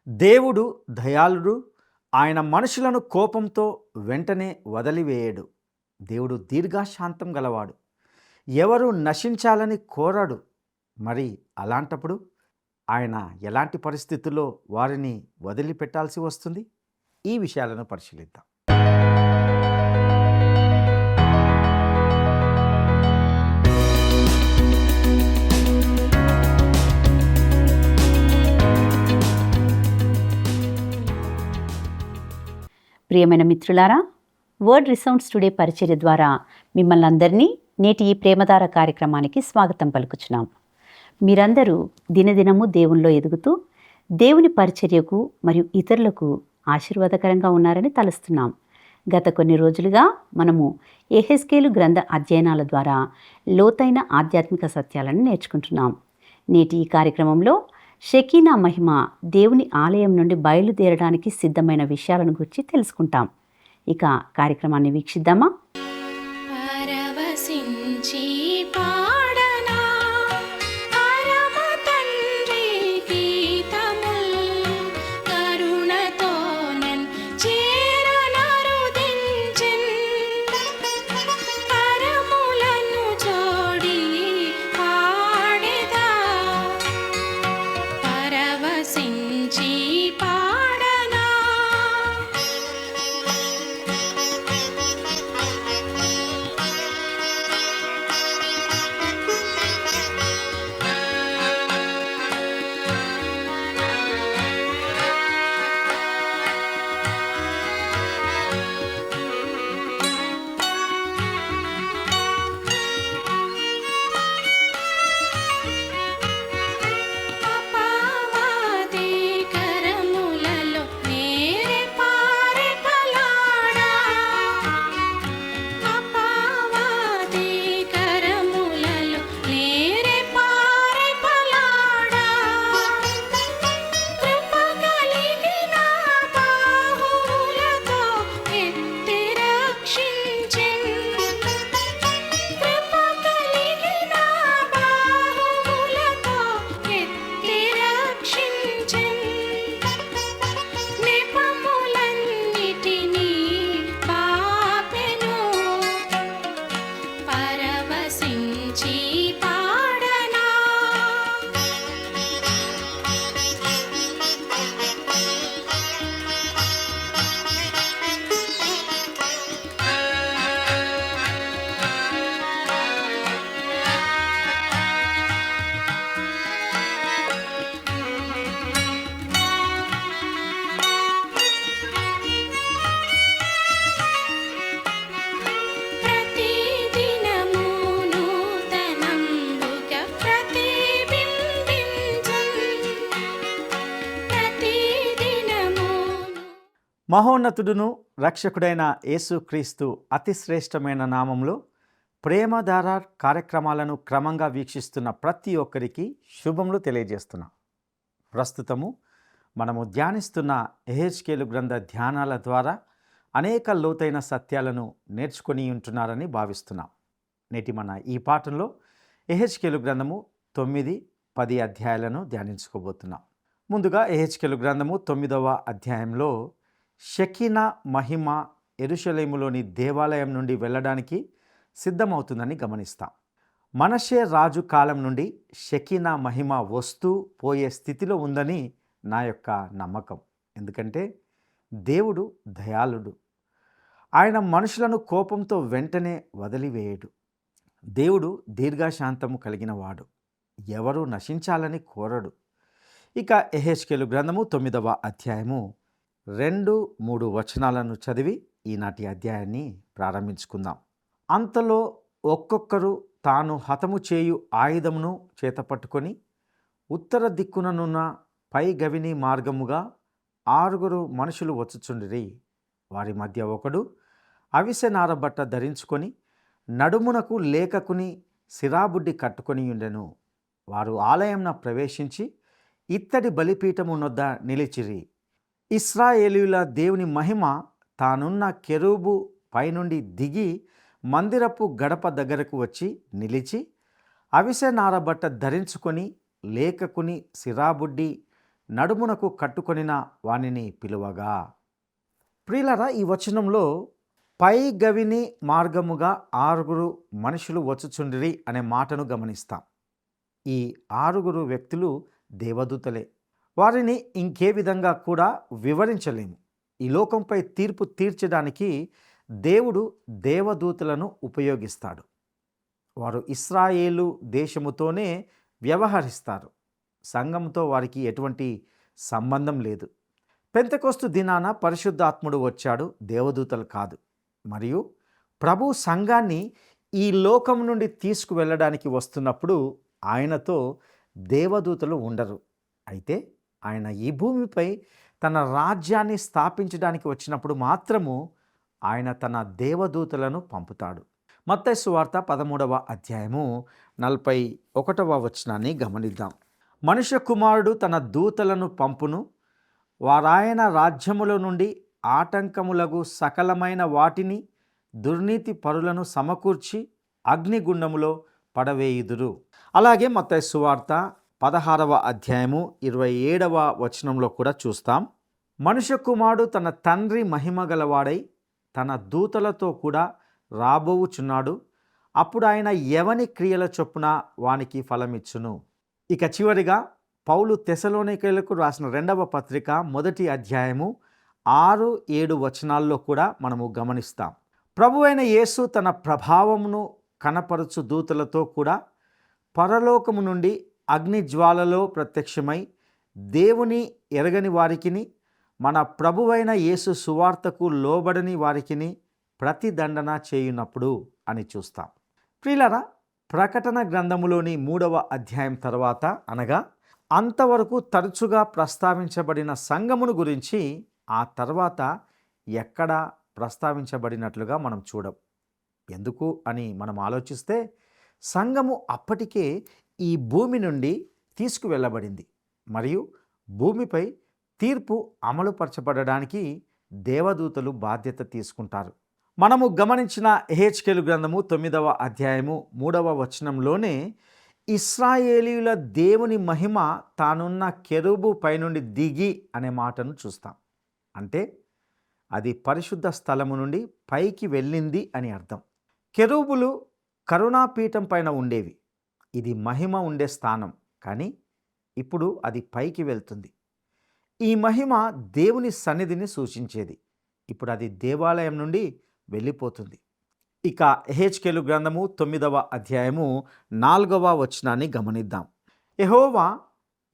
దేవుడు దయాళుడు. ఆయన మనుషులను కోపంతో వెంటనే వదిలివేయడు. దేవుడు దీర్ఘశాంతం గలవాడు. ఎవరు నశించాలని కోరడు. మరి అలాంటప్పుడు ఆయన ఎలాంటి పరిస్థితుల్లో వారిని వదిలిపెట్టాల్సి వస్తుంది? ఈ విషయాలను పరిశీలిద్దాం. ప్రియమైన మిత్రులారా, వర్డ్ రిసౌండ్స్ టుడే పరిచర్య ద్వారా మిమ్మల్ని అందరినీ నేటి ఈ ప్రేమధార కార్యక్రమానికి స్వాగతం పలుకుచున్నాం. మీరందరూ దినదినము దేవునిలో ఎదుగుతూ దేవుని పరిచర్యకు మరియు ఇతరులకు ఆశీర్వాదకరంగా ఉన్నారని తలుస్తున్నాం. గత కొన్ని రోజులుగా మనము యెహెజ్కేలు గ్రంథ అధ్యయనాల ద్వారా లోతైన ఆధ్యాత్మిక సత్యాలను నేర్చుకుంటున్నాం. నేటి ఈ కార్యక్రమంలో షెకీనా మహిమ దేవుని ఆలయం నుండి బయలుదేరడానికి సిద్ధమైన విషయాలను గురించి తెలుసుకుంటాం. ఇక కార్యక్రమాన్ని వీక్షిద్దామా? మహోన్నతుడును రక్షకుడైన యేసుక్రీస్తు అతి శ్రేష్టమైన నామంలో ప్రేమధార కార్యక్రమాలను క్రమంగా వీక్షిస్తున్న ప్రతి ఒక్కరికి శుభములు తెలియజేస్తున్నాం. ప్రస్తుతము మనము ధ్యానిస్తున్న యెహెజ్కేలు గ్రంథ ధ్యానాల ద్వారా అనేక లోతైన సత్యాలను నేర్చుకొని ఉంటున్నారని భావిస్తున్నాం. నేటి మన ఈ పాఠంలో యెహెజ్కేలు గ్రంథము 9, 10 అధ్యాయాలను ధ్యానించుకోబోతున్నాం. ముందుగా యెహెజ్కేలు గ్రంథము 9వ అధ్యాయంలో షెకీనా మహిమ యెరూషలేములోని దేవాలయం నుండి వెళ్ళడానికి సిద్ధమవుతుందని గమనిస్తాం. మనష్షే రాజు కాలం నుండి షెకీనా మహిమ వస్తూ పోయే స్థితిలో ఉందని నా యొక్క నమ్మకం. ఎందుకంటే దేవుడు దయాళుడు. ఆయన మనుషులను కోపంతో వెంటనే వదిలివేయడు. దేవుడు దీర్ఘశాంతము కలిగిన వాడు. ఎవరు నశించాలని కోరడు. ఇక యెహెజ్కేలు గ్రంథము 9వ అధ్యాయము 2, 3 వచనాలను చదివి ఈనాటి అధ్యాయాన్ని ప్రారంభించుకుందాం. అంతలో ఒక్కొక్కరు తాను హతము చేయు ఆయుధమును చేతపట్టుకొని ఉత్తర దిక్కుననున్న పై గవిని మార్గముగా 6 మనుషులు వచ్చుచుండిరి. వారి మధ్య ఒకడు అవిసెనార బట్ట ధరించుకొని నడుమునకు లేఖకుని సిరాబుడ్డి కట్టుకొని ఉండెను. వారు ఆలయంన ప్రవేశించి ఇత్తడి బలిపీఠము నొద్ద నిలిచిరి. ఇశ్రాయేలీయుల దేవుని మహిమ తానున్న కెరూబు పైనుండి దిగి మందిరపు గడప దగ్గరకు వచ్చి నిలిచి అవిసె నారబట్ట ధరించుకొని లేఖకుని సిరాబుడ్డి నడుమునకు కట్టుకొనిన వానిని పిలువగా. ప్రియులారా, ఈ వచనంలో పై గవిని మార్గముగా 6 మనుషులు వచ్చుచుండిరి అనే మాటను గమనిస్తాం. ఈ 6 వ్యక్తులు దేవదూతలే. వారిని ఇంకే విధంగా కూడా వివరించలేము. ఈ లోకంపై తీర్పు తీర్చడానికి దేవుడు దేవదూతలను ఉపయోగిస్తాడు. వారు ఇశ్రాయేలు దేశముతోనే వ్యవహరిస్తారు. సంఘంతో వారికి ఎటువంటి సంబంధం లేదు. పెంతెకొస్తు దినాన పరిశుద్ధాత్ముడు వచ్చాడు, దేవదూతలు కాదు. మరియు ప్రభు సంఘాన్ని ఈ లోకం నుండి తీసుకువెళ్ళడానికి వస్తున్నప్పుడు ఆయనతో దేవదూతలు ఉండరు. అయితే ఆయన ఈ భూమిపై తన రాజ్యాన్ని స్థాపించడానికి వచ్చినప్పుడు మాత్రము ఆయన తన దేవదూతలను పంపుతాడు. మత్తయి సువార్త 13వ అధ్యాయము 41వ వచనాన్ని గమనిద్దాం. మనుష్య కుమారుడు తన దూతలను పంపును, వారాయన రాజ్యముల నుండి ఆటంకములగు సకలమైన వాటిని దుర్నీతి పరులను సమకూర్చి అగ్నిగుండములో పడవేయుదురు. అలాగే మత్తయి సువార్త 16వ అధ్యాయము 27వ వచనంలో కూడా చూస్తాం. మనుష్య కుమారుడు తన తండ్రి మహిమ గలవాడై తన దూతలతో కూడా రాబోవుచున్నాడు. అప్పుడు ఆయన ఎవని క్రియల చొప్పున వానికి ఫలమిచ్చును. ఇక చివరిగా పౌలు తెసలోనికైలకు రాసిన 2వ పత్రిక 1వ అధ్యాయము 6-7 వచనాల్లో కూడా మనము గమనిస్తాం. ప్రభు అయిన యేసు తన ప్రభావమును కనపరచు దూతలతో కూడా పరలోకము నుండి అగ్ని జ్వాలలో ప్రత్యక్షమై దేవుని ఎరగని వారికిని మన ప్రభువైన యేసు సువార్తకు లోబడని వారికిని ప్రతిదండన చేయునప్పుడు అని చూస్తాం. ప్రియులారా, ప్రకటన గ్రంథములోని 3వ అధ్యాయం తర్వాత అనగా అంతవరకు తరచుగా ప్రస్తావించబడిన సంఘమును గురించి ఆ తర్వాత ఎక్కడా ప్రస్తావించబడినట్లుగా మనం చూడం. ఎందుకు అని మనం ఆలోచిస్తే సంఘము అప్పటికే ఈ భూమి నుండి తీసుకువెళ్ళబడింది మరియు భూమిపై తీర్పు అమలుపరచబడడానికి దేవదూతలు బాధ్యత తీసుకుంటారు. మనము గమనించిన ఎహెచ్కేలు గ్రంథము 9వ అధ్యాయము 3వ వచనంలోనే ఇశ్రాయేలీయుల దేవుని మహిమ తానున్న కెరూబు పైనుండి దిగి అనే మాటను చూస్తాం. అంటే అది పరిశుద్ధ స్థలము నుండి పైకి వెళ్ళింది అని అర్థం. కెరూబులు కరుణాపీఠం పైన ఉండేవి. ఇది మహిమ ఉండే స్థానం, కానీ ఇప్పుడు అది పైకి వెళ్తుంది. ఈ మహిమ దేవుని సన్నిధిని సూచించేది. ఇప్పుడు అది దేవాలయం నుండి వెళ్ళిపోతుంది. ఇక ఎహెచ్కేలు గ్రంథము 9వ అధ్యాయము 4వ వచనాన్ని గమనిద్దాం. యెహోవా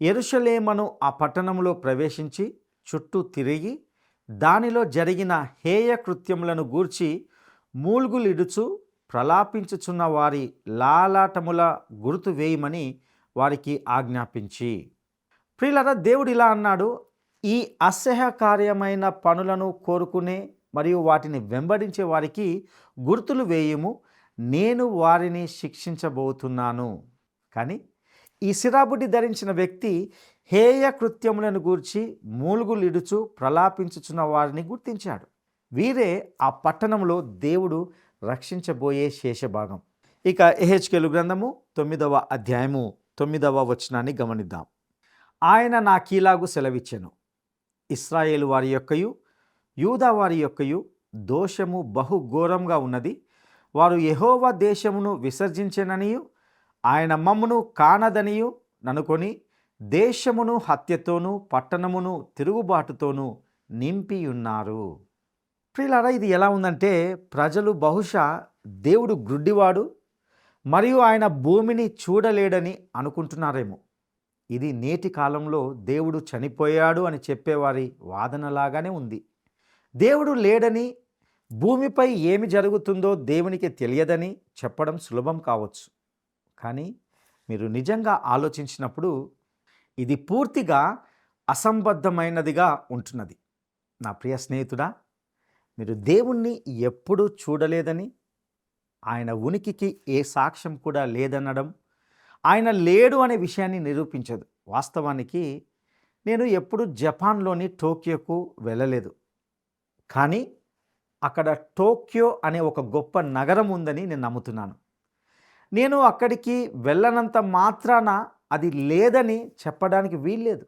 యెరూషలేమును ఆ పట్టణంలో ప్రవేశించి చుట్టూ తిరిగి దానిలో జరిగిన హేయ కృత్యములను గూర్చి మూల్గులిడుచు ప్రలాపించుచున్న వారి లాలాటముల గుర్తు వేయమని వారికి ఆజ్ఞాపించి. ప్రియులారా, దేవుడు ఇలా అన్నాడు, ఈ అసహ్యకార్యమైన పనులను కోరుకునే మరియు వాటిని వెంబడించే వారికి గుర్తులు వేయుము, నేను వారిని శిక్షించబోతున్నాను. కానీ ఈ సిరాబుడ్డి ధరించిన వ్యక్తి హేయ కృత్యములను గూర్చి మూలుగులిడుచు ప్రలాపించుచున్న వారిని గుర్తించాడు. వీరే ఆ పట్టణంలో దేవుడు రక్షించబోయే శేషభాగం. ఇక ఎహెచ్కేలు గ్రంథము 9వ అధ్యాయము 9వ వచనాన్ని గమనిద్దాం. ఆయన నాకీలాగు సెలవిచ్చెను, ఇశ్రాయేలు వారి యొక్కయు యూదా వారి యొక్కయు దోషము బహు ఘోరంగా ఉన్నది. వారు యెహోవా దేశమును విసర్జించెననియు ఆయన మమ్మును కానదనియు ననుకొని దేశమును హత్యతోనూ పట్టణమును తిరుగుబాటుతోనూ నింపియున్నారు. ప్రియులారా, ఇది ఎలా ఉందంటే ప్రజలు బహుశా దేవుడు గ్రుడ్డివాడు మరియు ఆయన భూమిని చూడలేడని అనుకుంటున్నారేమో. ఇది నేటి కాలంలో దేవుడు చనిపోయాడు అని చెప్పేవారి వాదనలాగానే ఉంది. దేవుడు లేడని, భూమిపై ఏమి జరుగుతుందో దేవునికి తెలియదని చెప్పడం సులభం కావచ్చు. కానీ మీరు నిజంగా ఆలోచించినప్పుడు ఇది పూర్తిగా అసంబద్ధమైనదిగా ఉంటున్నది. నా ప్రియ స్నేహితుడా, మీరు దేవుణ్ణి ఎప్పుడూ చూడలేదని, ఆయన ఉనికికి ఏ సాక్ష్యం కూడా లేదనడం ఆయన లేడు అనే విషయాన్ని నిరూపించదు. వాస్తవానికి నేను ఎప్పుడు జపాన్లోని టోక్యోకు వెళ్ళలేదు, కానీ అక్కడ టోక్యో అనే ఒక గొప్ప నగరం ఉందని నేను నమ్ముతున్నాను. నేను అక్కడికి వెళ్ళనంత మాత్రాన అది లేదని చెప్పడానికి వీల్లేదు.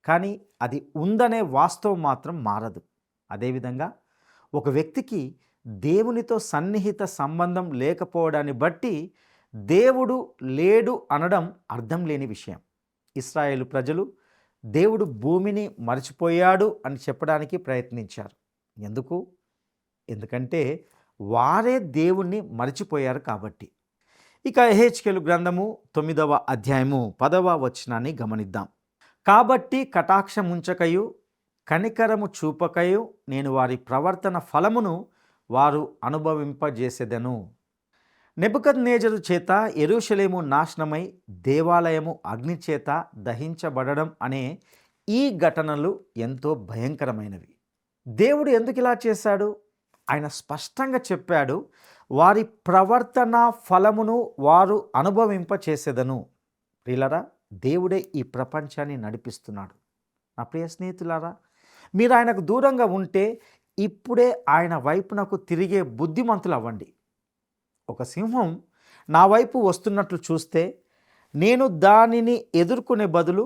కానీ అది ఉందనే వాస్తవం మాత్రం మారదు. అదేవిధంగా ఒక వ్యక్తికి దేవునితో సన్నిహిత సంబంధం లేకపోవడాన్ని బట్టి దేవుడు లేడు అనడం అర్థం లేని విషయం. ఇశ్రాయేలు ప్రజలు దేవుడు భూమిని మర్చిపోయాడు అని చెప్పడానికి ప్రయత్నించారు. ఎందుకంటే వారే దేవుణ్ణి మర్చిపోయారు కాబట్టి. ఇక యెహెజ్కేలు గ్రంథము 9వ అధ్యాయము 10వ వచనాన్ని గమనిద్దాం. కాబట్టి కటాక్షముంచకయు కనికరము చూపకయు నేను వారి ప్రవర్తన ఫలమును వారు అనుభవింపజేసెదను. నెబుకద్నెజరు చేత యెరూషలేము నాశనమై దేవాలయము అగ్ని చేత దహించబడడం అనే ఈ ఘటనలు ఎంతో భయంకరమైనవి. దేవుడు ఎందుకు ఇలా చేశాడు? ఆయన స్పష్టంగా చెప్పాడు, వారి ప్రవర్తన ఫలమును వారు అనుభవింపచేసేదను. ప్రియులారా, దేవుడే ఈ ప్రపంచాన్ని నడిపిస్తున్నాడు. నా ప్రియ స్నేహితులారా, మీరు ఆయనకు దూరంగా ఉంటే ఇప్పుడే ఆయన వైపునకు తిరిగే బుద్ధిమంతులు అవ్వండి. ఒక సింహం నా వైపు వస్తున్నట్లు చూస్తే నేను దానిని ఎదుర్కొనే బదులు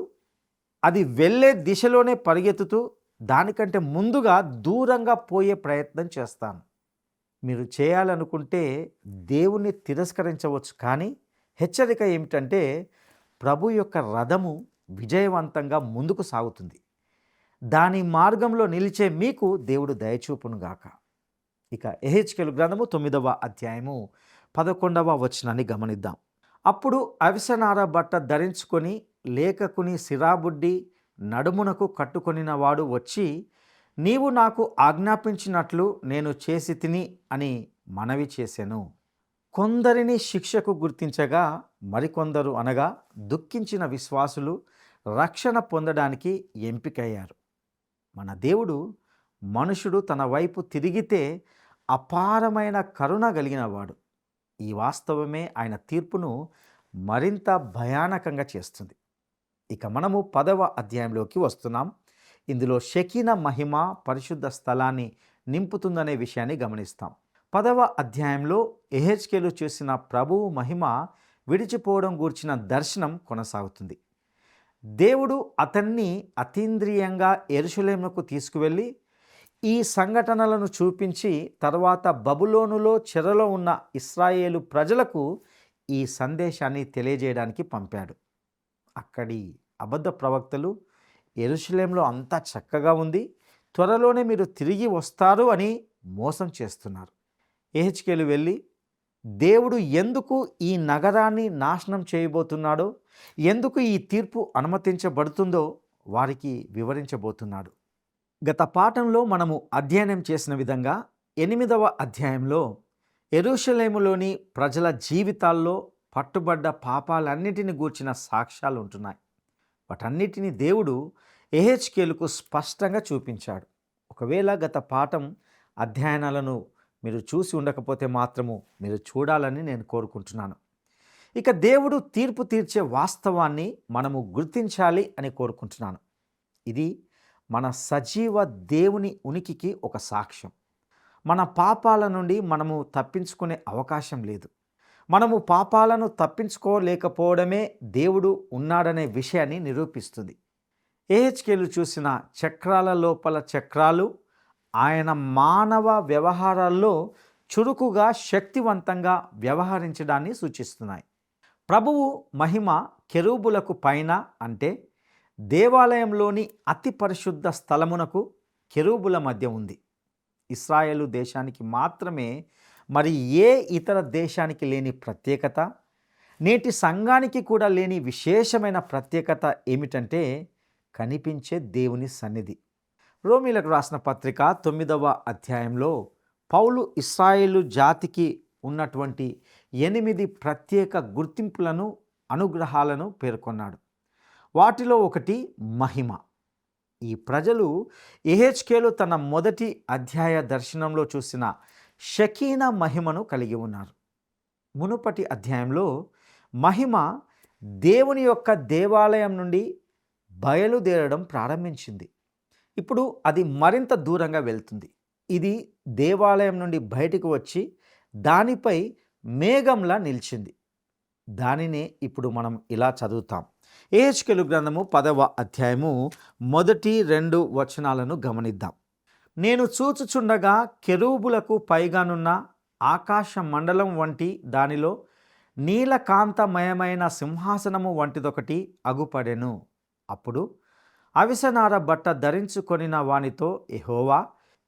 అది వెళ్ళే దిశలోనే పరిగెత్తుతూ దానికంటే ముందుగా దూరంగా పోయే ప్రయత్నం చేస్తాను. మీరు చేయాలనుకుంటే దేవుణ్ణి తిరస్కరించవచ్చు, కానీ హెచ్చరిక ఏమిటంటే ప్రభు యొక్క రథము విజయవంతంగా ముందుకు సాగుతుంది. దాని మార్గంలో నిలిచే మీకు దేవుడు దయచూపునుగాక. ఇక యెహెజ్కేలు గ్రంథము 9వ అధ్యాయము 11వ వచనాన్ని గమనిద్దాం. అప్పుడు అవిసనార బట్ట ధరించుకొని లేఖకుని సిరాబుడ్డి నడుమునకు కట్టుకొనిన వాడు వచ్చి, నీవు నాకు ఆజ్ఞాపించినట్లు నేను చేసి తిని అని మనవి చేసెను. కొందరిని శిక్షకు గుర్తించగా మరికొందరు అనగా దుఃఖించిన విశ్వాసులు రక్షణ పొందడానికి ఎంపికయ్యారు. మన దేవుడు మనుషుడు తన వైపు తిరిగితే అపారమైన కరుణ కలిగినవాడు. ఈ వాస్తవమే ఆయన తీర్పును మరింత భయానకంగా చేస్తుంది. ఇక మనము 10వ అధ్యాయంలోకి వస్తున్నాం. ఇందులో షెకీనా మహిమ పరిశుద్ధ స్థలాన్ని నింపుతుందనే విషయాన్ని గమనిస్తాం. 10వ అధ్యాయంలో యెహెజ్కేలు చూసిన ప్రభువు మహిమ విడిచిపోవడం గూర్చిన దర్శనం కొనసాగుతుంది. దేవుడు అతన్ని అతీంద్రియంగా యెరూషలేమునకు తీసుకువెళ్ళి ఈ సంఘటనలను చూపించి తర్వాత బబులోనులో చెరలో ఉన్న ఇశ్రాయేలు ప్రజలకు ఈ సందేశాన్ని తెలియజేయడానికి పంపాడు. అక్కడి అబద్ధ ప్రవక్తలు యెరూషలేములో అంతా చక్కగా ఉంది, త్వరలోనే మీరు తిరిగి వస్తారు అని మోసం చేస్తున్నారు. యెహెజ్కేలు వెళ్ళి దేవుడు ఎందుకు ఈ నగరాన్ని నాశనం చేయబోతున్నాడో, ఎందుకు ఈ తీర్పు అనుమతించబడుతుందో వారికి వివరించబోతున్నాడు. గత పాఠంలో మనము అధ్యయనం చేసిన విధంగా 8వ అధ్యాయంలో యెరూషలేములోని ప్రజల జీవితాల్లో పట్టుబడ్డ పాపాలన్నిటిని గూర్చిన సాక్ష్యాలు ఉంటున్నాయి. వాటన్నిటిని దేవుడు యెహెజ్కేలుకు స్పష్టంగా చూపించాడు. ఒకవేళ గత పాఠం అధ్యయనాలను మీరు చూసి ఉండకపోతే మాత్రము మీరు చూడాలని నేను కోరుకుంటున్నాను. ఇక దేవుడు తీర్పు తీర్చే వాస్తవాన్ని మనము గుర్తించాలి అని కోరుకుంటున్నాను. ఇది మన సజీవ దేవుని ఉనికికి ఒక సాక్ష్యం. మన పాపాల నుండి మనము తప్పించుకునే అవకాశం లేదు. మనము పాపాలను తప్పించుకోలేకపోవడమే దేవుడు ఉన్నాడనే విషయాన్ని నిరూపిస్తుంది. యెహెజ్కేలు చూసిన చక్రాల లోపల చక్రాలు ఆయన మానవ వ్యవహారాల్లో చురుకుగా శక్తివంతంగా వ్యవహరించడాన్ని సూచిస్తున్నాయి. ప్రభువు మహిమ కెరూబులకు పైన అంటే దేవాలయంలోని అతి పరిశుద్ధ స్థలమునకు కెరూబుల మధ్య ఉంది. ఇశ్రాయేలు దేశానికి మాత్రమే, మరి ఏ ఇతర దేశానికి లేని ప్రత్యేకత, నేటి సంఘానికి కూడా లేని విశేషమైన ప్రత్యేకత ఏమిటంటే కనిపించే దేవుని సన్నిధి. రోమీలకు రాసిన పత్రిక 9వ అధ్యాయంలో పౌలు ఇశ్రాయేలు జాతికి ఉన్నటువంటి 8 ప్రత్యేక గుర్తింపులను, అనుగ్రహాలను పేర్కొన్నాడు. వాటిలో ఒకటి మహిమ. ఈ ప్రజలు యెహెజ్కేలు తన మొదటి అధ్యాయ దర్శనంలో చూసిన షెకీనా మహిమను కలిగి ఉన్నారు. మునుపటి అధ్యాయంలో మహిమ దేవుని యొక్క దేవాలయం నుండి బయలుదేరడం ప్రారంభించింది. ఇప్పుడు అది మరింత దూరంగా వెళ్తుంది. ఇది దేవాలయం నుండి బయటకు వచ్చి దానిపై మేఘంలా నిలిచింది. దానినే ఇప్పుడు మనం ఇలా చదువుతాం. యెహెజ్కేలు గ్రంథము 10వ అధ్యాయము 1-2 వచనాలను గమనిద్దాం. నేను చూచుచుండగా కెరూబులకు పైగానున్న ఆకాశ మండలం వంటి దానిలో నీలకాంతమయమైన సింహాసనము వంటిదొకటి అగుపడెను. అప్పుడు అవిసనార బట్ట ధరించుకొనిన వానితో యెహోవా,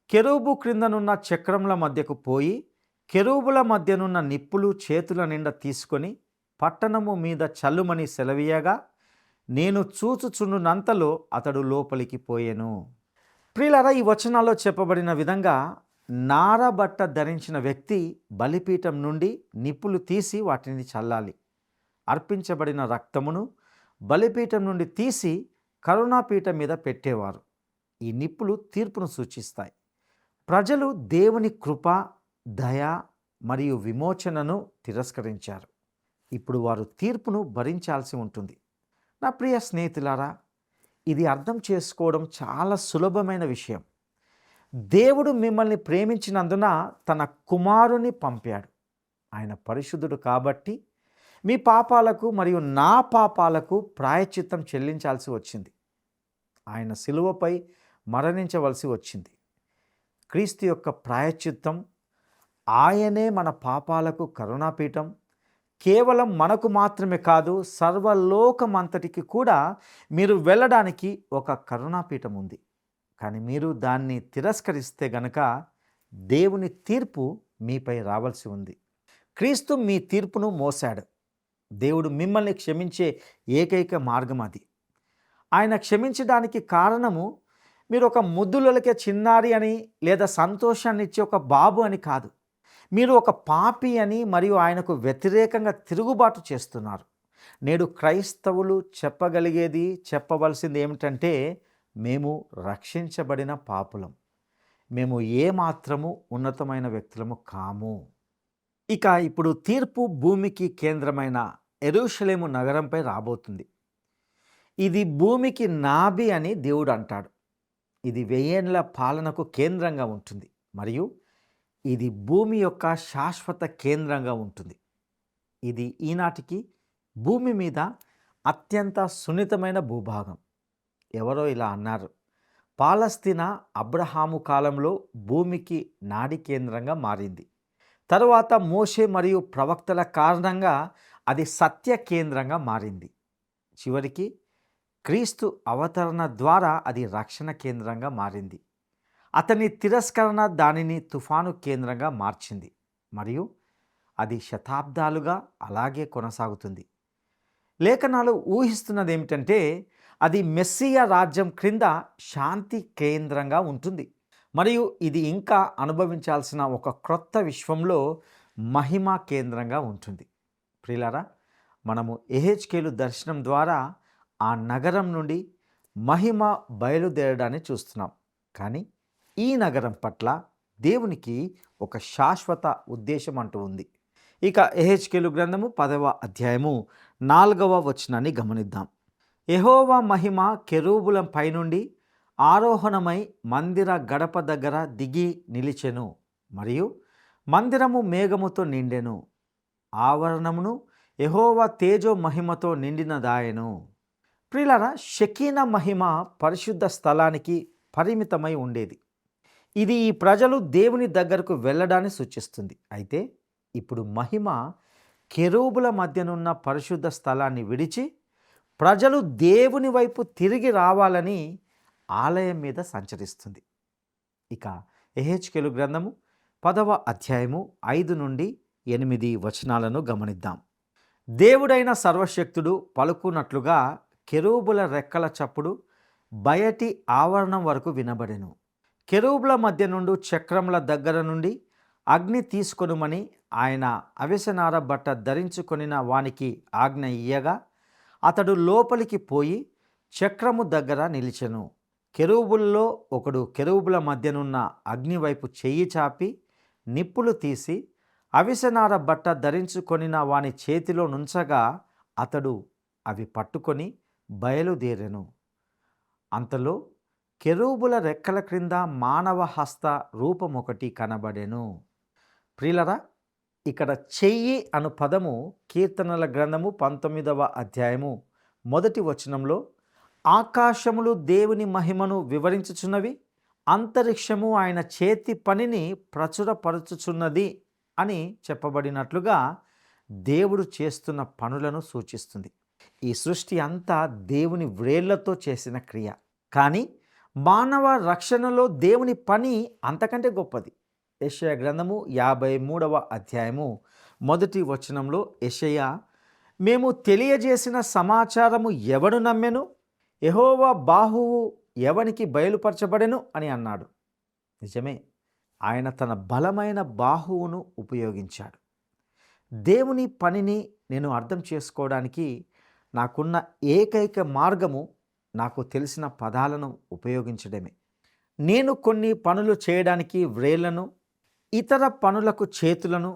కెరూబు క్రిందనున్న చక్రముల మధ్యకు పోయి కెరూబుల మధ్యనున్న నిప్పులు చేతుల నిండా తీసుకొని పట్టణము మీద చల్లుమని సెలవీయగా నేను చూచుచుండునంతలో అతడు లోపలికి పోయెను. ప్రియులారా, ఈ వచనాల్లో చెప్పబడిన విధంగా నారబట్ట ధరించిన వ్యక్తి బలిపీఠం నుండి నిప్పులు తీసి వాటిని చల్లాలి. అర్పించబడిన రక్తమును బలిపీఠం నుండి తీసి కరుణాపీఠం మీద పెట్టేవారు. ఈ నిప్పులు తీర్పును సూచిస్తాయి. ప్రజలు దేవుని కృప, దయ మరియు విమోచనను తిరస్కరించారు. ఇప్పుడు వారు తీర్పును భరించాల్సి ఉంటుంది. నా ప్రియ స్నేహితులారా, ఇది అర్థం చేసుకోవడం చాలా సులభమైన విషయం. దేవుడు మిమ్మల్ని ప్రేమించినందున తన కుమారుని పంపాడు. ఆయన పరిశుద్ధుడు కాబట్టి మీ పాపాలకు మరియు నా పాపాలకు ప్రాయశ్చిత్తం చెల్లించాల్సి వచ్చింది. ఆయన శిలువపై మరణించవలసి వచ్చింది. క్రీస్తు యొక్క ప్రాయశ్చిత్తం, ఆయనే మన పాపాలకు కరుణాపీఠం. కేవలం మనకు మాత్రమే కాదు, సర్వలోకమంతటికి కూడా మీరు వెళ్ళడానికి ఒక కరుణాపీఠం ఉంది. కానీ మీరు దాన్ని తిరస్కరిస్తే గనక దేవుని తీర్పు మీపై రావాల్సి ఉంది. క్రీస్తు మీ తీర్పును మోసాడు. దేవుడు మిమ్మల్ని క్షమించే ఏకైక మార్గం అది. ఆయన క్షమించడానికి కారణము మీరు ఒక ముద్దులకే చిన్నారి అని లేదా సంతోషాన్ని ఇచ్చే ఒక బాబు అని కాదు. మీరు ఒక పాపి అని మరియు ఆయనకు వ్యతిరేకంగా తిరుగుబాటు చేస్తున్నారు. నేడు క్రైస్తవులు చెప్పవలసింది ఏమిటంటే, మేము రక్షించబడిన పాపులం, మేము ఏమాత్రము ఉన్నతమైన వ్యక్తులము కాము. ఇక ఇప్పుడు తీర్పు భూమికి కేంద్రమైన యెరూషలేము నగరంపై రాబోతుంది. ఇది భూమికి నాభి అని దేవుడు అంటాడు. ఇది 1000 ఏళ్ల పాలనకు కేంద్రంగా ఉంటుంది మరియు ఇది భూమి యొక్క శాశ్వత కేంద్రంగా ఉంటుంది. ఇది ఈనాటికి భూమి మీద అత్యంత సున్నితమైన భూభాగం. ఎవరో ఇలా అన్నారు, పాలస్తీనా అబ్రహాము కాలంలో భూమికి నాడి కేంద్రంగా మారింది. తరువాత మోషే మరియు ప్రవక్తల కారణంగా అది సత్య కేంద్రంగా మారింది. చివరికి క్రీస్తు అవతరణ ద్వారా అది రక్షణ కేంద్రంగా మారింది. అతని తిరస్కరణ దానిని తుఫాను కేంద్రంగా మార్చింది మరియు అది శతాబ్దాలుగా అలాగే కొనసాగుతుంది. లేఖనాలు ఊహిస్తున్నది ఏమిటంటే, అది మెస్సియా రాజ్యం క్రింద శాంతి కేంద్రంగా ఉంటుంది మరియు ఇది ఇంకా అనుభవించాల్సిన ఒక క్రొత్త విశ్వంలో మహిమ కేంద్రంగా ఉంటుంది. ప్రియులారా, మనము యెహెజ్కేలు దర్శనం ద్వారా ఆ నగరం నుండి మహిమ బయలుదేరడాన్ని చూస్తున్నాం. కానీ ఈ నగరం పట్ల దేవునికి ఒక శాశ్వత ఉద్దేశం అంటూ ఉంది. ఇక యెహెజ్కేలు గ్రంథము 10వ అధ్యాయము 4వ వచనాన్ని గమనిద్దాం. యెహోవా మహిమ కెరూబుల పైనుండి ఆరోహణమై మందిర గడప దగ్గర దిగి నిలిచెను మరియు మందిరము మేఘముతో నిండెను. ఆవరణమును యెహోవా తేజో మహిమతో నిండినదాయెను. ప్రియులారా, షకీనా మహిమ పరిశుద్ధ స్థలానికి పరిమితమై ఉండేది. ఇది ఈ ప్రజలు దేవుని దగ్గరకు వెళ్ళడాన్ని సూచిస్తుంది. అయితే ఇప్పుడు మహిమ కెరూబుల మధ్యనున్న పరిశుద్ధ స్థలాన్ని విడిచి ప్రజలు దేవుని వైపు తిరిగి రావాలని ఆలయం మీద సంచరిస్తుంది. ఇక యెహెజ్కేలు గ్రంథము 10వ అధ్యాయము 5-8 వచనాలను గమనిద్దాం. దేవుడైన సర్వశక్తుడు పలుకున్నట్లుగా కెరూబుల రెక్కల చప్పుడు బయటి ఆవరణం వరకు వినబడెను. కెరూబుల మధ్య నుండి చక్రముల దగ్గర నుండి అగ్ని తీసుకొనుమని ఆయన అవిసనార బట్ట ధరించుకొనిన వానికి ఆజ్ఞ ఇయ్యగా అతడు లోపలికి పోయి చక్రము దగ్గర నిలిచెను. కెరూబుల్లో ఒకడు కెరూబుల మధ్యనున్న అగ్ని వైపు చెయ్యి చాపి నిప్పులు తీసి అవిసనార బట్ట ధరించుకొనిన వాని చేతిలో నుంచగా అతడు అవి పట్టుకొని బయలుదేరెను. అంతలో కెరూబుల రెక్కల క్రింద మానవ హస్త రూపం ఒకటి కనబడెను. ప్రియులరా, ఇక్కడ చెయ్యి అను పదము కీర్తనల గ్రంథము 19వ అధ్యాయము మొదటి వచనంలో ఆకాశములు దేవుని మహిమను వివరించుచున్నవి, అంతరిక్షము ఆయన చేతి పనిని ప్రచురపరచుచున్నది అని చెప్పబడినట్లుగా దేవుడు చేస్తున్న పనులను సూచిస్తుంది. ఈ సృష్టి అంతా దేవుని వ్రేళ్లతో చేసిన క్రియ. కానీ మానవ రక్షణలో దేవుని పని అంతకంటే గొప్పది. యెషయా గ్రంథము 53వ అధ్యాయము మొదటి వచనంలో యెషయా, మేము తెలియజేసిన సమాచారము ఎవడు నమ్మెను? యెహోవా బాహువు ఎవనికి బయలుపరచబడెను అని అన్నాడు. నిజమే, ఆయన తన బలమైన బాహువును ఉపయోగించాడు. దేవుని పనిని నేను అర్థం చేసుకోవడానికి నాకున్న ఏకైక మార్గము నాకు తెలిసిన పదాలను ఉపయోగించడమే. నేను కొన్ని పనులు చేయడానికి వ్రేళ్లను, ఇతర పనులకు చేతులను,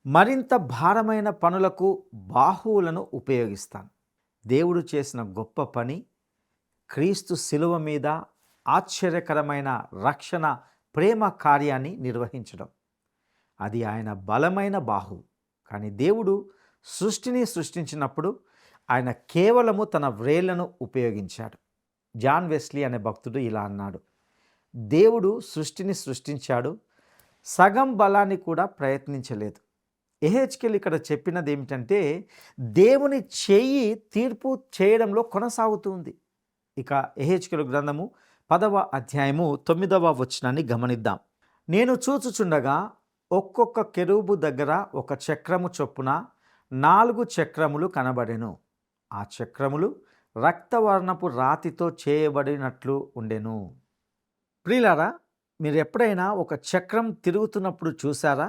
మరింత భారమైన పనులకు బాహువులను ఉపయోగిస్తాను. దేవుడు చేసిన గొప్ప పని క్రీస్తు శిలువ మీద ఆశ్చర్యకరమైన రక్షణ ప్రేమ కార్యాన్ని నిర్వహించడం. అది ఆయన బలమైన బాహువు. కానీ దేవుడు సృష్టిని సృష్టించినప్పుడు ఆయన కేవలము తన వ్రేళ్లను ఉపయోగించాడు. జాన్ వెస్లీ అనే భక్తుడు ఇలా అన్నాడు, దేవుడు సృష్టిని సృష్టించాడు, సగం బలాన్ని కూడా ప్రయత్నించలేదు. ఎహెచ్కేల్ ఇక్కడ చెప్పినది ఏమిటంటే దేవుని చెయ్యి తీర్పు చేయడంలో కొనసాగుతుంది. ఇక ఎహెచ్కేలు గ్రంథము 10వ అధ్యాయము 9వ వచనాన్ని గమనిద్దాం. నేను చూచుచుండగా ఒక్కొక్క కెరూబు దగ్గర ఒక చక్రము చొప్పున 4 చక్రములు కనబడెను. ఆ చక్రములు రక్తవర్ణపు రాతితో చేయబడినట్లు ఉండెను. ప్రియులారా, మీరు ఎప్పుడైనా ఒక చక్రం తిరుగుతున్నప్పుడు చూసారా?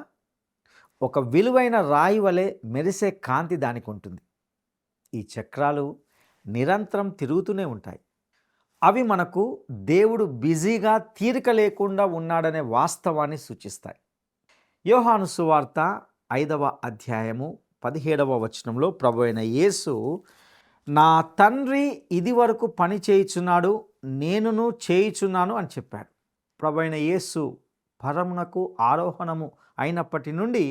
ఒక విలువైన రాయి వలె మెరిసే కాంతి దానికి ఉంటుంది. ఈ చక్రాలు నిరంతరం తిరుగుతూనే ఉంటాయి. అవి మనకు దేవుడు బిజీగా తీరిక లేకుండా ఉన్నాడనే వాస్తవాన్ని సూచిస్తాయి. యోహాను సువార్త 5వ అధ్యాయము 17వ వచనంలో ప్రభువైన యేసు, నా తండ్రి ఇది వరకు పని చేయుచున్నాడు, నేనును చేయుచున్నాను అని చెప్పాడు. ప్రభువైన యేసు పరమునకు ఆరోహణము అయినప్పటి నుండి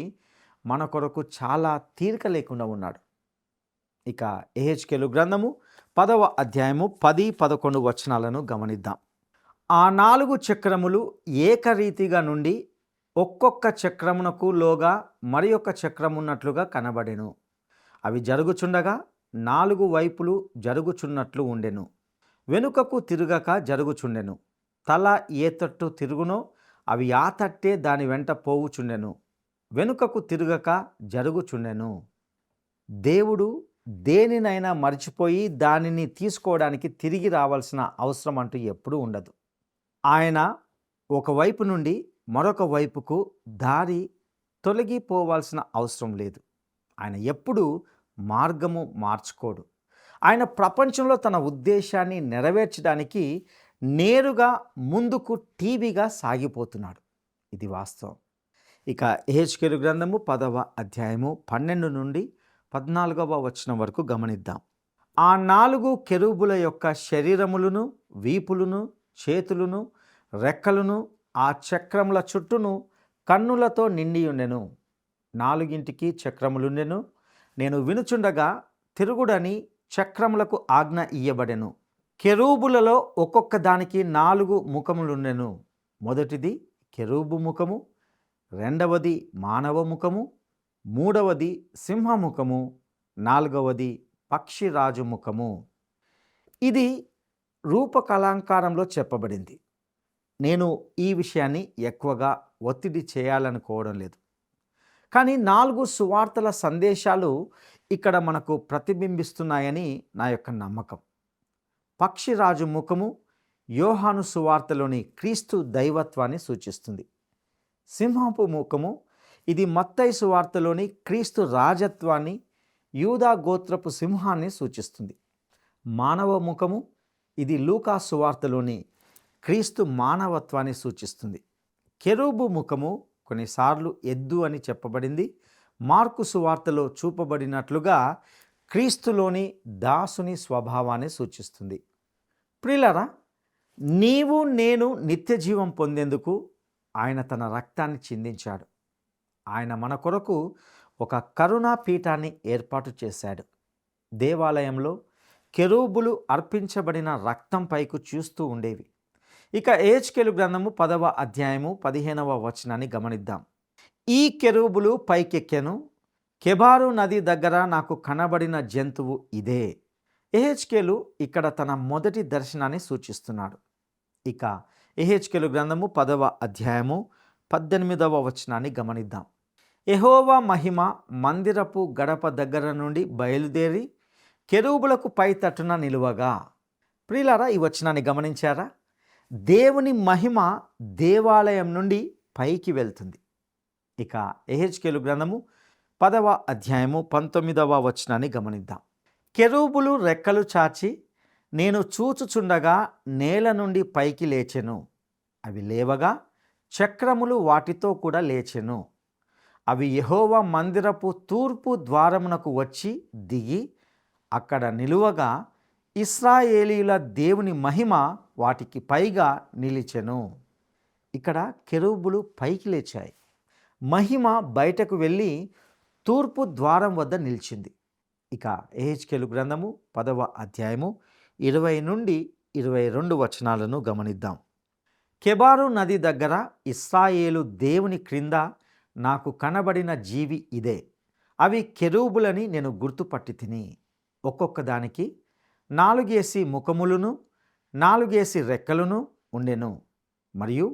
మన కొరకు చాలా తీరిక లేకుండా ఉన్నాడు. ఇక ఎహెచ్కేలు గ్రంథము 10వ అధ్యాయము 10-11 వచనాలను గమనిద్దాం. ఆ 4 చక్రములు ఏకరీతిగా నుండి ఒక్కొక్క చక్రమునకు లోగా మరి ఒక చక్రమున్నట్లుగా కనబడెను. అవి జరుగుచుండగా 4 వైపులు జరుగుచున్నట్లు ఉండెను. వెనుకకు తిరుగక జరుగుచుండెను. తల ఏ తట్టు తిరుగునో అవి ఆ తట్టే దాని వెంట పోవుచుండెను. వెనుకకు తిరుగక జరుగుచుండెను. దేవుడు దేనినైనా మర్చిపోయి దానిని తీసుకోవడానికి తిరిగి రావాల్సిన అవసరం అంటూ ఎప్పుడూ ఉండదు. ఆయన ఒకవైపు నుండి మరొక వైపుకు దారి తొలగిపోవాల్సిన అవసరం లేదు. ఆయన ఎప్పుడూ మార్గము మార్చుకోడు. ఆయన ప్రపంచంలో తన ఉద్దేశాన్ని నెరవేర్చడానికి నేరుగా ముందుకు టీవీగా సాగిపోతున్నాడు. ఇది వాస్తవం. ఇక ఎహెచ్కేలు గ్రంథము 10వ అధ్యాయము 12 నుండి 14వ వచనం వరకు గమనిద్దాం. ఆ 4 కెరూబుల యొక్క శరీరములను, వీపులను, చేతులను, రెక్కలను ఆ చక్రముల చుట్టూను కన్నులతో నిండి ఉండెను. 4ంటికి చక్రములుండెను. నేను వినుచుండగా తిరుగుడని చక్రములకు ఆజ్ఞ ఇయ్యబడెను. కెరూబులలో ఒక్కొక్క దానికి 4 ముఖములుండెను. మొదటిది కెరూబు ముఖము, రెండవది మానవ ముఖము, మూడవది సింహముఖము, 4వది పక్షిరాజు ముఖము. ఇది రూపకళాంకారంలో చెప్పబడింది. నేను ఈ విషయాన్ని ఎక్కువగా ఒత్తిడి చేయాలనుకోవడం లేదు. కానీ 4 సువార్తల సందేశాలు ఇక్కడ మనకు ప్రతిబింబిస్తున్నాయని నా యొక్క నమ్మకం. పక్షిరాజు ముఖము యోహాను సువార్తలోని క్రీస్తు దైవత్వాన్ని సూచిస్తుంది. సింహపు ముఖము ఇది మత్తయి సువార్తలోని క్రీస్తు రాజత్వాన్ని, యూదా గోత్రపు సింహాన్ని సూచిస్తుంది. మానవ ముఖము ఇది లూకా సువార్తలోని క్రీస్తు మానవత్వాన్ని సూచిస్తుంది. కెరూబు ముఖము కొన్నిసార్లు ఎద్దు అని చెప్పబడింది. మార్కు సువార్తలో చూపబడినట్లుగా క్రీస్తులోని దాసుని స్వభావాన్ని సూచిస్తుంది. ప్రియులారా, నీవు నేను నిత్య జీవం పొందేందుకు ఆయన తన రక్తాన్ని చిందించాడు. ఆయన మన కొరకు ఒక కరుణా పీఠాన్ని ఏర్పాటు చేశాడు. దేవాలయంలో కెరూబులు అర్పించబడిన రక్తం పైకి చూస్తూ ఉండేవి. ఇక యెహెజ్కేలు గ్రంథము 10వ అధ్యాయము 15వ వచనాన్ని గమనిద్దాం. ఈ కెరూబులు పైకెక్కెను, కెబారు నది దగ్గర నాకు కనబడిన జంతువు ఇదే. యెహెజ్కేలు ఇక్కడ తన మొదటి దర్శనాన్ని సూచిస్తున్నాడు. ఇక యెహెజ్కేలు గ్రంథము 10వ అధ్యాయము 18వ వచనాన్ని గమనిద్దాం. యెహోవా మహిమ మందిరపు గడప దగ్గర నుండి బయలుదేరి కెరూబులకు పై తట్టున నిలువగా. ప్రియులారా, ఈ వచనాన్ని గమనించారా? దేవుని మహిమ దేవాలయం నుండి పైకి వెళ్తుంది. ఇక యెహెజ్కేలు గ్రంథము 10వ అధ్యాయము 19వ వచనాన్ని గమనిద్దాం. కెరూబులు రెక్కలు చాచి నేను చూచుచుండగా నేల నుండి పైకి లేచెను. అవి లేవగా చక్రములు వాటితో కూడా లేచెను. అవి యెహోవా మందిరపు తూర్పు ద్వారమునకు వచ్చి దిగి అక్కడ నిలువగా ఇశ్రాయేలీయుల దేవుని మహిమ వాటికి పైగా నిలిచెను. ఇక్కడ కెరూబులు పైకి లేచాయి. మహిమ బయటకు వెళ్ళి తూర్పు ద్వారం వద్ద నిలిచింది. ఇక యెహెజ్కేలు గ్రంథము 10వ అధ్యాయము 20 నుండి 22 వచనాలను గమనిద్దాం. కెబారు నది దగ్గర ఇశ్రాయేలు దేవుని క్రింద నాకు కనబడిన జీవి ఇదే. అవి కెరూబులని నేను గుర్తుపట్టి తిని. ఒక్కొక్క దానికి 4 ముఖములను 4 రెక్కలను ఉండెను. మరియు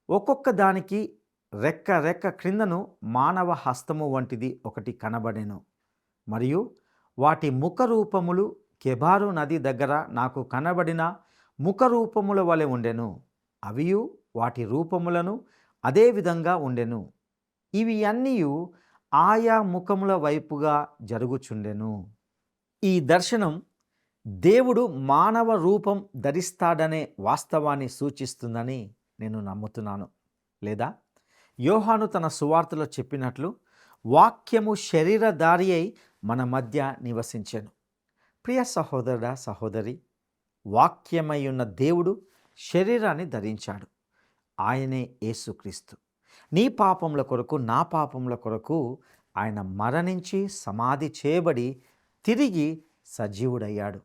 ఒక్కొక్క దానికి రెక్క క్రిందను మానవ హస్తము వంటిది ఒకటి కనబడెను. మరియు వాటి ముఖ రూపములు కెబారు నది దగ్గర నాకు కనబడిన ముఖ రూపముల వలె ఉండెను. అవియు వాటి రూపములను అదే విధంగా ఉండెను. ఇవి అన్నీయు ఆయా ముఖముల వైపుగా జరుగుచుండెను. ఈ దర్శనం దేవుడు మానవ రూపం ధరిస్తాడనే వాస్తవాన్ని సూచిస్తుందని నేను నమ్ముతున్నాను. లేదా యోహాను తన సువార్తలో చెప్పినట్లు వాక్యము శరీరధారి అయి మన మధ్య నివసించెను. ప్రియ సహోదరుడా, సహోదరి, వాక్యమై ఉన్న దేవుడు శరీరాన్ని ధరించాడు. ఆయనే యేసుక్రీస్తు. నీ పాపముల కొరకు, నా పాపముల కొరకు ఆయన మరణించి సమాధి చేయబడి తిరిగి సజీవుడయ్యాడు.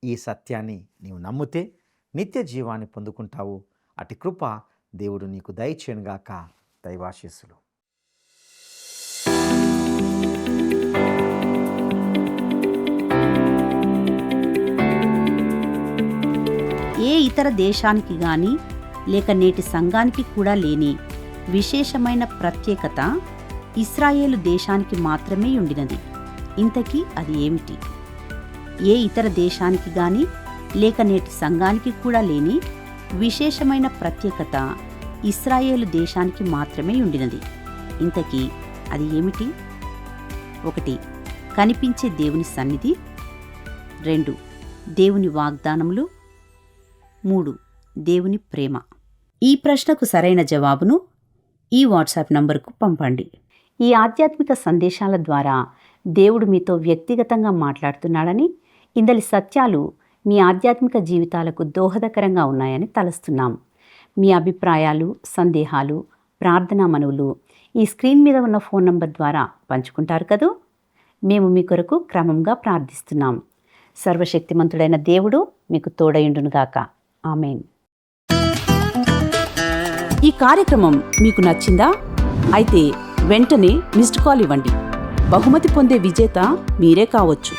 ఈ సత్యాన్ని నీవు నమ్మితే నిత్య జీవాన్ని పొందుకుంటావు. అటి కృప దేవుడు నీకు దయచేయునుగాక. దైవాశీస్సులు. ఏ ఇతర దేశానికి గాని లేక నేటి సంఘానికి కూడా లేని విశేషమైన ప్రత్యేకత ఇశ్రాయేలు దేశానికి మాత్రమే ఉండినది. ఇంతకీ అది ఏమిటి? ఏ ఇతర దేశానికి గాని లేక నేటి సంఘానికి కూడా లేని విశేషమైన ప్రత్యేకత ఇశ్రాయేలు దేశానికి మాత్రమే ఉండినది. ఇంతకీ అది ఏమిటి? 1. కనిపించే దేవుని సన్నిధి. 2. దేవుని వాగ్దానములు. 3. దేవుని ప్రేమ. ఈ ప్రశ్నకు సరైన జవాబును ఈ వాట్సాప్ నంబర్కు పంపండి. ఈ ఆధ్యాత్మిక సందేశాల ద్వారా దేవుడు మీతో వ్యక్తిగతంగా మాట్లాడుతున్నాడని, ఇందలి సత్యాలు మీ ఆధ్యాత్మిక జీవితాలకు దోహదకరంగా ఉన్నాయని తలస్తున్నాం. మీ అభిప్రాయాలు, సందేహాలు, ప్రార్థనా మనవులు ఈ స్క్రీన్ మీద ఉన్న ఫోన్ నంబర్ ద్వారా పంచుకుంటారు కదూ. మేము మీ కొరకు క్రమంగా ప్రార్థిస్తున్నాం. సర్వశక్తిమంతుడైన దేవుడు మీకు తోడయుండునుగాక. ఆమేన్. ఈ కార్యక్రమం మీకు నచ్చిందా? అయితే వెంటనే మిస్డ్ కాల్ ఇవ్వండి. బహుమతి పొందే విజేత మీరే కావచ్చు.